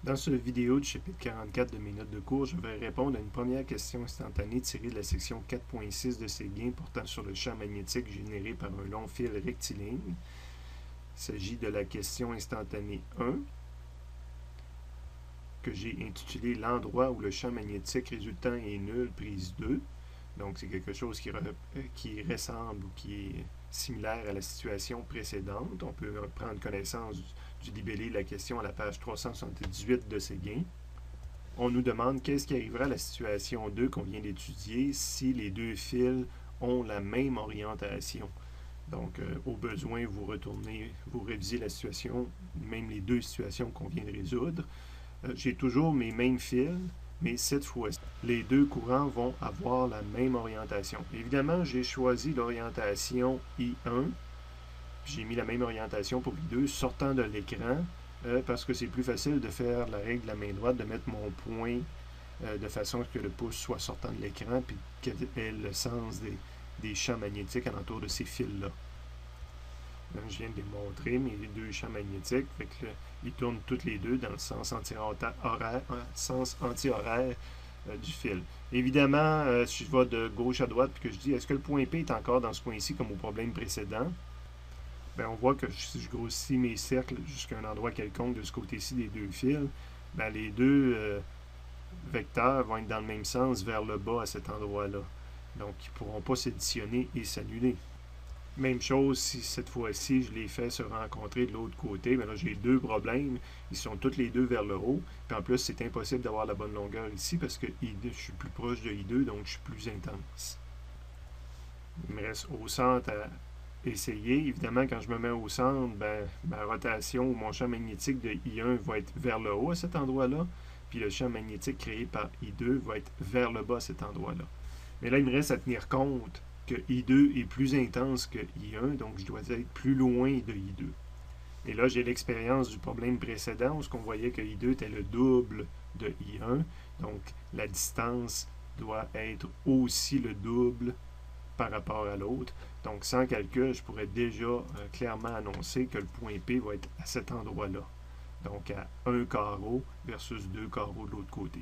Dans cette vidéo du chapitre 44 de mes notes de cours, je vais répondre à une première question instantanée tirée de la section 4.6 de Séguin portant sur le champ magnétique généré par un long fil rectiligne. Il s'agit de la question instantanée 1 que j'ai intitulée « L'endroit où le champ magnétique résultant est nul, prise 2 ». Donc c'est quelque chose qui ressemble ou qui est similaire à la situation précédente. On peut prendre connaissance du libellé de la question à la page 378 de Séguin. On nous demande qu'est-ce qui arrivera à la situation 2 qu'on vient d'étudier si les deux fils ont la même orientation. Donc, au besoin, vous retournez, vous révisez la situation, même les deux situations qu'on vient de résoudre. J'ai toujours mes mêmes fils, mais cette fois-ci, les deux courants vont avoir la même orientation. Évidemment, j'ai choisi l'orientation I1, j'ai mis la même orientation pour I2 sortant de l'écran, parce que c'est plus facile de faire la règle de la main droite, de mettre mon point de façon que le pouce soit sortant de l'écran, puis qu'elle ait le sens des champs magnétiques alentour de ces fils-là. Je viens de les montrer, mes deux champs magnétiques. Fait que, ils tournent toutes les deux dans le sens anti-horaire du fil. Évidemment, si je vais de gauche à droite et que je dis est-ce que le point P est encore dans ce point-ci comme au problème précédent, bien, on voit que si je grossis mes cercles jusqu'à un endroit quelconque de ce côté-ci des deux fils, bien, les deux vecteurs vont être dans le même sens vers le bas à cet endroit-là. Donc, ils ne pourront pas s'additionner et s'annuler. Même chose si cette fois-ci, je les fais se rencontrer de l'autre côté. Bien là, j'ai deux problèmes. Ils sont tous les deux vers le haut. Puis en plus, c'est impossible d'avoir la bonne longueur ici parce que je suis plus proche de I2, donc je suis plus intense. Il me reste au centre à essayer. Évidemment, quand je me mets au centre, ben, ma rotation ou mon champ magnétique de I1 va être vers le haut à cet endroit-là. Puis le champ magnétique créé par I2 va être vers le bas à cet endroit-là. Mais là, il me reste à tenir compte que I2 est plus intense que I1, donc je dois être plus loin de I2. Et là, j'ai l'expérience du problème précédent, où on voyait que I2 était le double de I1, donc la distance doit être aussi le double par rapport à l'autre. Donc, sans calcul, je pourrais déjà clairement annoncer que le point P va être à cet endroit-là. Donc, à un carreau versus deux carreaux de l'autre côté.